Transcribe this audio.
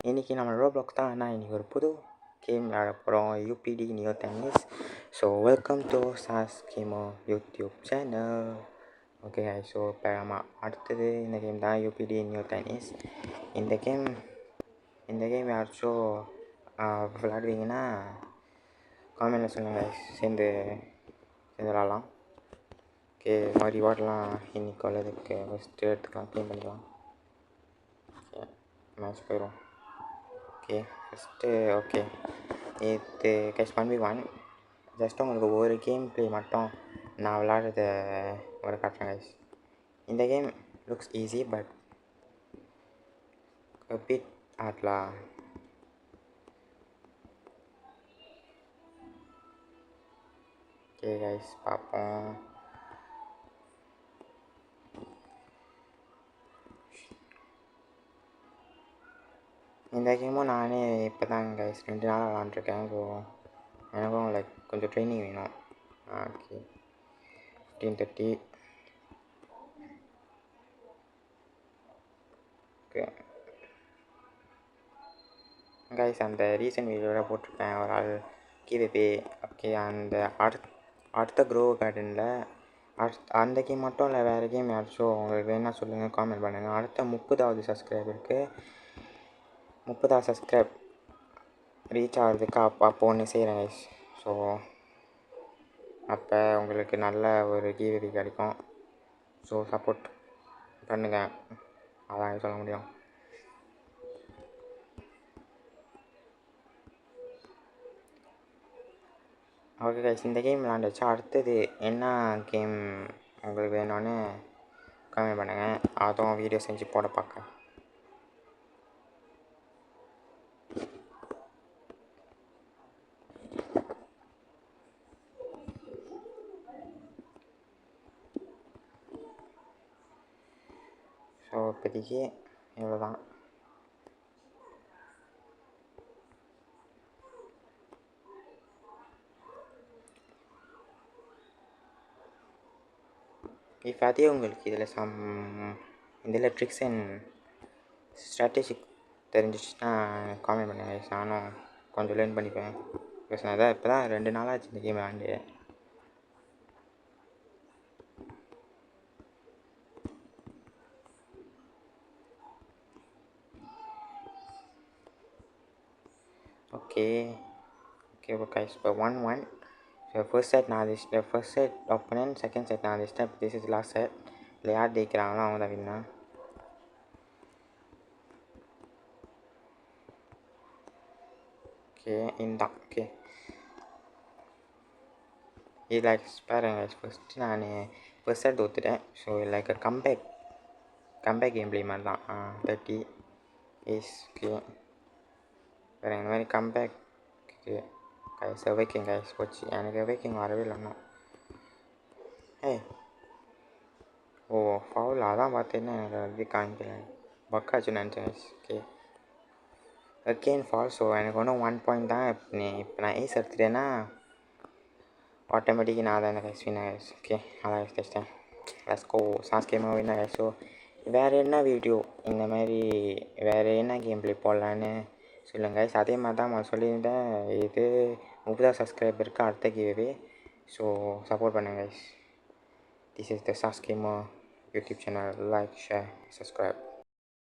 இன்னைக்கு நம்ம ரோப்ளாக்ஸ் தான். ஆனால் இன்றைக்கி ஒரு புது கேம் விளையாட போகிறோம், UPT Neo Tennis. So welcome to சாஸ் கேமோ யூடியூப் சேனல். ஓகே, ஸோ இப்போ நம்ம அடுத்தது இந்த கேம் தான், யூபிடி நியோ டென்னிஸ். இந்த கேம் யாராச்சும் விளையாடுவீங்கன்னா காமெண்டில் சொல்லுங்கள், சேர்ந்து விளையாடலாம். ஓகே, மாதிரி ரிவார்ட்லாம் இன்றைக்கி உள்ளதுக்கு ஃபஸ்ட்டு எடுத்துக்கலாம், க்ளீன் பண்ணிக்கலாம். ஓகே, மேட்ச் போயிடும். ஓகே, ஃபஸ்ட்டு ஓகே இது கைஸ் 1v1. ஜஸ்ட் உங்களுக்கு ஒரு கேம் ப்ளே மட்டும் நான் விளாட்றத ஒரு காட்டுறேன் கைஸ். இந்த game looks easy but bit ஆட்லாம். ஓகே கைஸ், பார்ப்போம். இந்த கேமும் நானே இப்போ தான் கைஸ் 2 நாளாக விளாண்டுருக்கேன். ஸோ எனக்கும் லைக் கொஞ்சம் ட்ரைனிங் வேணும். ஓகே, 15:30. ஓகே கைஸ், அந்த ரீசன்ட் வீடியோவில் போட்டிருப்பேன் ஒரு ஆள் கிவிபி. ஓகே, அந்த அடுத்த க்ரோ கார்டனில் அந்த கேம் மட்டும் இல்லை, வேறு கேம் யாராச்சும் உங்களுக்கு வேணால் சொல்லுங்கள், காமெண்ட் பண்ணுங்கள். அடுத்த 30வது சப்ஸ்கிரைபருக்கு 30வது சப்ஸ்கிரைப் ரீச் ஆகிறதுக்கு அப்போ ஒன்று செய்கிறேன் கைஸ். ஸோ அப்போ உங்களுக்கு நல்ல ஒரு கிவ்அவே கிடைக்கும். ஸோ சப்போர்ட் பண்ணுங்கள், அதான் சொல்ல முடியும். ஓகே கைஸ், இந்த கேம் விளாண்டுச்சு. அடுத்தது என்ன கேம் உங்களுக்கு வேணும்னு கமெண்ட் பண்ணுங்கள், அதுவும் வீடியோ செஞ்சு போட பார்க்குறேன். ஸோ இப்போதைக்கு இவ்வளோ தான். இப்போ அதே உங்களுக்கு இதில் ட்ரிக்ஸ் அண்ட் ஸ்ட்ராட்டஜிக் தெரிஞ்சிச்சுன்னா காமெண்ட் பண்ணுங்கள். நானும் கொஞ்சம் லேர்ன் பண்ணிப்பேன். பிகாஸ் நான் இப்போ தான் 2 நாளாச்சு இந்த கேம் விளாண்டு. ஓகே கைஸ், இப்போ 1-1. ஸோ ஃபர்ஸ்ட் செட் நான் first set opponent, second set நான் step. This is last set. இல்லை யார் ஜெயிக்கிறாங்களோ அவங்க தான் வின்னா. ஓகே, இந்தான். ஓகே, இது லைக் பாருங்க, ஃபஸ்ட்டு நான் ஃபர்ஸ்ட் செட் தோத்துட்டேன். So like comeback game play மாதிரி தான். 30 இஸ் ஓகே பாருங்க, இந்த மாதிரி கம்பேக். ஓகே கைஸ், அவேக்கிங் கைஸ் போச்சு. எனக்கு அவேக்கிங் வரவே இல்லை இன்னும். ஓ ஃபவுல், அதான் பார்த்தேன்னா எனக்கு வந்து காமிக்கல, பக்காச்சுன்னு நினச்சேன் guys. Okay, again fall. So எனக்கு ஒன்றும் 1 பாயிண்ட் தான். இப்போ நான் ஏஸ் எடுத்துட்டேன்னா ஆட்டோமேட்டிக்காக நான் தான் கைஸ் வின் கைஸ். ஓகே, அதான் வச்சிட்டேன். லெட்ஸ் கோ, சாஸ் கேமாக வின் கைஸ். ஸோ வேறு என்ன வீடியோ இந்த மாதிரி வேறு என்ன கேம் ப்ளே போடலான்னு சொல்லுங்கள் கைஸ். அதே மாதிரி தான் நான் சொல்லியிருந்தேன், இது 30 சப்ஸ்கிரைபருக்கு அடுத்த கிவ்அவே. ஸோ சப்போர்ட் பண்ணுங்கள் guys. This is the Saskimo YouTube channel. Like, share, subscribe.